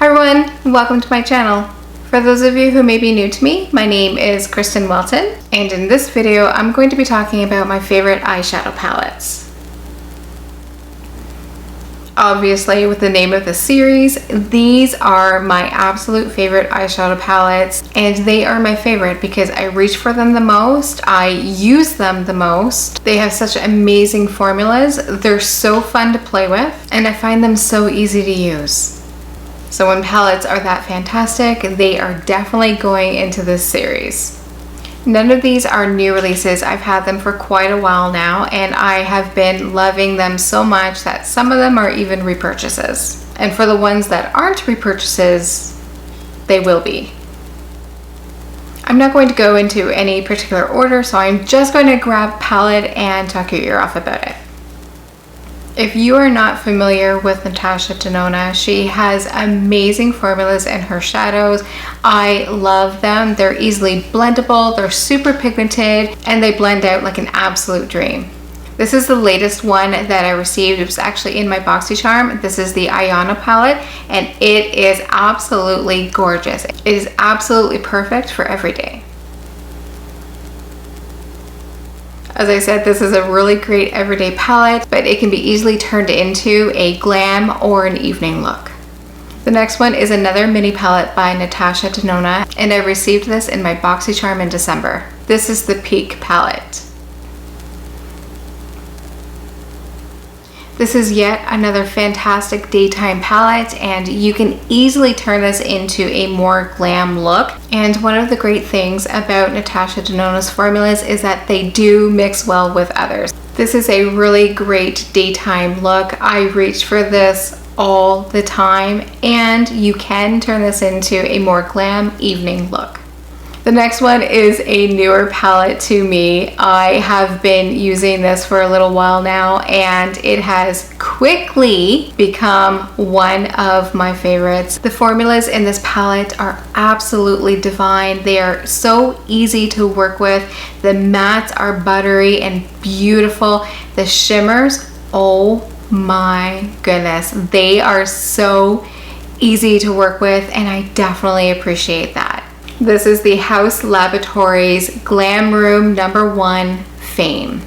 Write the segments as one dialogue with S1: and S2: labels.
S1: Hi everyone, welcome to my channel. For those of you who may be new to me, my name is Kristin Welton, and in this video I'm going to be talking about my favorite eyeshadow palettes. Obviously, with the name of the series, these are my absolute favorite eyeshadow palettes, and they are my favorite because I reach for them the most, I use them the most. They have such amazing formulas, they're so fun to play with, and I find them so easy to use. So when palettes are that fantastic, they are definitely going into this series. None of these are new releases. I've had them for quite a while now, and I have been loving them so much that some of them are even repurchases. And for the ones that aren't repurchases, they will be. I'm not going to go into any particular order, so I'm just going to grab a palette and talk your ear off about it. If you are not familiar with Natasha Tanona, she has amazing formulas in her shadows. I love them. They're easily blendable, they're super pigmented, and they blend out like an absolute dream. This is the latest one that I received. It was actually in my BoxyCharm. This is the Ayana palette, and it is absolutely gorgeous. It is absolutely perfect for every day. As I said, this is a really great everyday palette, but it can be easily turned into a glam or an evening look. The next one is another mini palette by Natasha Tanona, and I received this in my BoxyCharm in December. This is the Peak palette. This is yet another fantastic daytime palette, and you can easily turn this into a more glam look. And one of the great things about Natasha Tanona's formulas is that they do mix well with others. This is a really great daytime look. I reach for this all the time, and you can turn this into a more glam evening look. The next one is a newer palette to me. I have been using this for a little while now, and it has quickly become one of my favorites. The formulas in this palette are absolutely divine. They are so easy to work with. The mattes are buttery and beautiful. The shimmers, oh my goodness, they are so easy to work with, and I definitely appreciate that. This is the HAUS Laboratories Glam Room #1 Fame.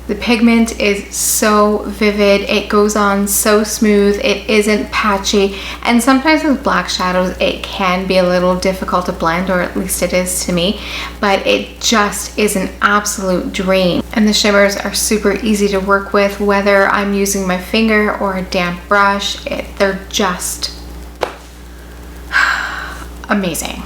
S1: The pigment is so vivid, it goes on so smooth, it isn't patchy, and sometimes with black shadows it can be a little difficult to blend, or at least it is to me, but it just is an absolute dream. And the shimmers are super easy to work with, whether I'm using my finger or a damp brush, they're just amazing.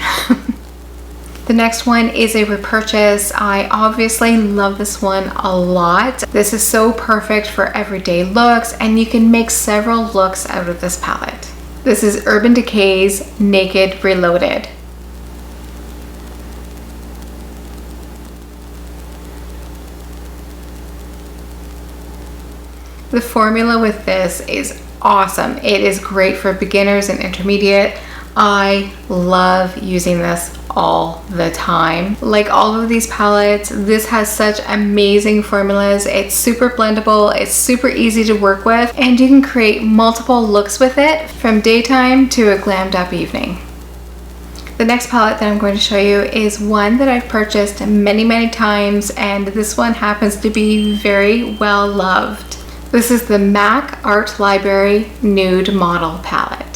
S1: The next one is a repurchase. I obviously love this one a lot. This is so perfect for everyday looks, and you can make several looks out of this palette. This is Urban Decay's Naked Reloaded. The formula with this is awesome. It is great for beginners and intermediate. I love using this all the time. Like all of these palettes, this has such amazing formulas. It's super blendable, it's super easy to work with, and you can create multiple looks with it from daytime to a glammed up evening. The next palette that I'm going to show you is one that I've purchased many times, and this one happens to be very well loved. This is the MAC Art Library Nude Model Palette.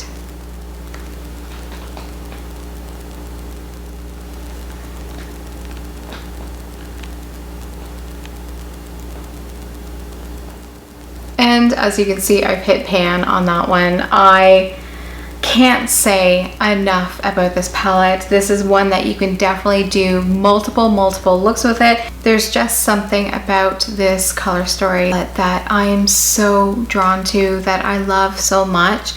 S1: And as you can see, I've hit pan on that one. I can't say enough about this palette. This is one that you can definitely do multiple looks with it. There's just something about this color story that I am so drawn to, that I love so much.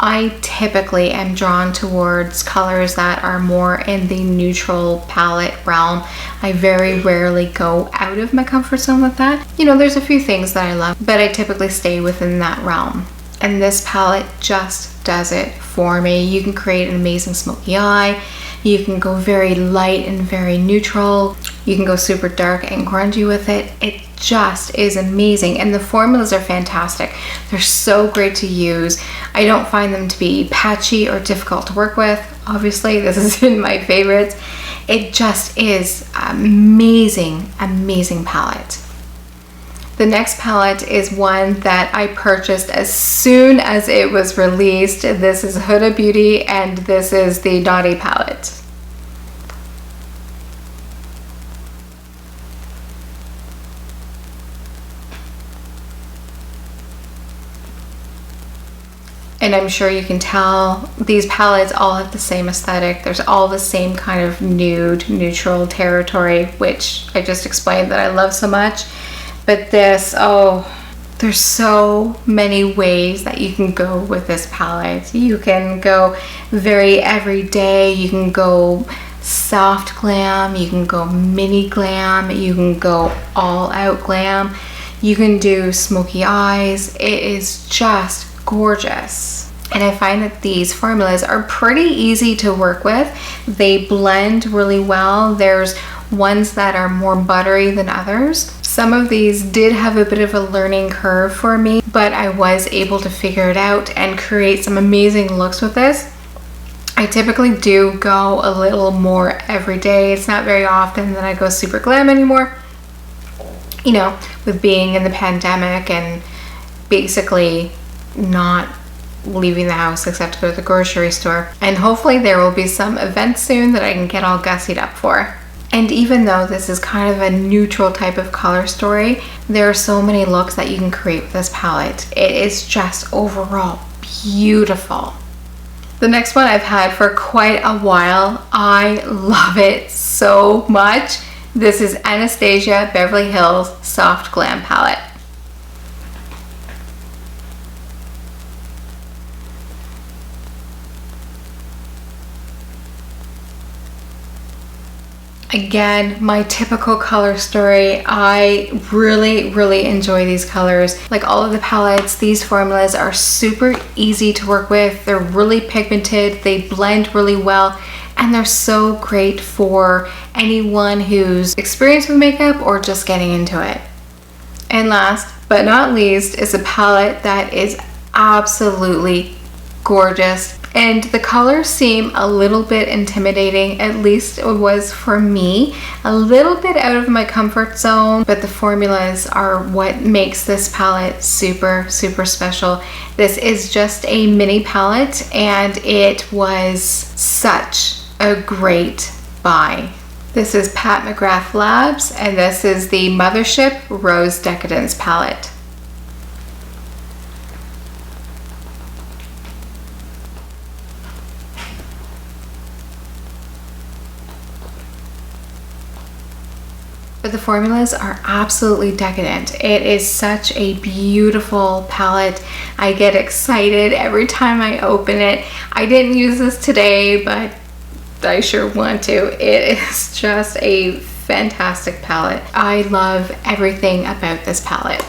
S1: I typically am drawn towards colors that are more in the neutral palette realm. I very rarely go out of my comfort zone with that. You know, there's a few things that I love, but I typically stay within that realm. And this palette just does it for me. You can create an amazing smoky eye. You can go very light and very neutral. You can go super dark and grungy with it. It just is amazing, and the formulas are fantastic. They're so great to use. I don't find them to be patchy or difficult to work with. Obviously, this is in my favorites. It just is amazing, amazing palette. The next palette is one that I purchased as soon as it was released. This is Huda Beauty, and this is the Naughty palette. And I'm sure you can tell these palettes all have the same aesthetic. There's all the same kind of nude, neutral territory, which I just explained that I love so much. But this, oh, there's so many ways that you can go with this palette. You can go very everyday, you can go soft glam, you can go mini glam, you can go all out glam, you can do smoky eyes. It is just gorgeous. And I find that these formulas are pretty easy to work with. They blend really well. There's ones that are more buttery than others. Some of these did have a bit of a learning curve for me, but I was able to figure it out and create some amazing looks with this. I typically do go a little more everyday. It's not very often that I go super glam anymore. You know, with being in the pandemic and basically not leaving the house except to go to the grocery store. And hopefully there will be some event soon that I can get all gussied up for. And even though this is kind of a neutral type of color story, there are so many looks that you can create with this palette. It is just overall beautiful. The next one I've had for quite a while. I love it so much. This is Anastasia Beverly Hills Soft Glam Palette. Again, my typical color story. I really enjoy these colors. Like all of the palettes, these formulas are super easy to work with. They're really pigmented, they blend really well, and they're so great for anyone who's experienced with makeup or just getting into it. And last but not least is a palette that is absolutely gorgeous. And the colors seem a little bit intimidating, at least it was for me. A little bit out of my comfort zone, but the formulas are what makes this palette super special. This is just a mini palette, and it was such a great buy. This is McGrath Labs, and this is the Mothership Rose Decadence palette. But the formulas are absolutely decadent. It is such a beautiful palette. I get excited every time I open it. I didn't use this today, but I sure want to. It is just a fantastic palette. I love everything about this palette.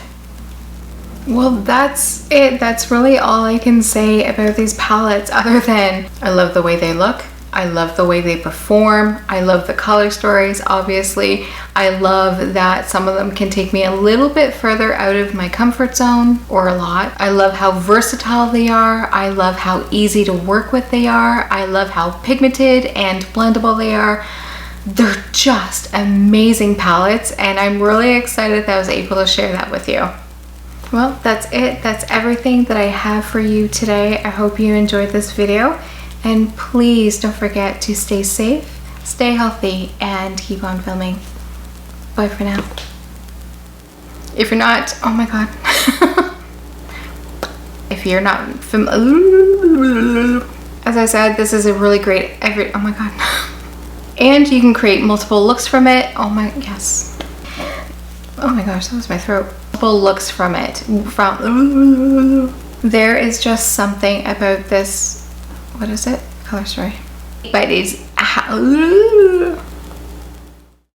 S1: Well, that's it. That's really all I can say about these palettes, other than I love the way they look. I love the way they perform. I love the color stories, obviously. I love that some of them can take me a little bit further out of my comfort zone, or a lot. I love how versatile they are. I love how easy to work with they are. I love how pigmented and blendable they are. They're just amazing palettes, and I'm really excited that I was able to share that with you. Well, that's it. That's everything that I have for you today. I hope you enjoyed this video. And please don't forget to stay safe, stay healthy, and keep on filming. Bye for now. If you're not, oh my god. If you're not as I said, this is a really great, oh my god. And you can create multiple looks from it. Oh my, yes. Oh my gosh, that was my throat. Multiple looks from it. There is just something about this. What is it? Color story. But it's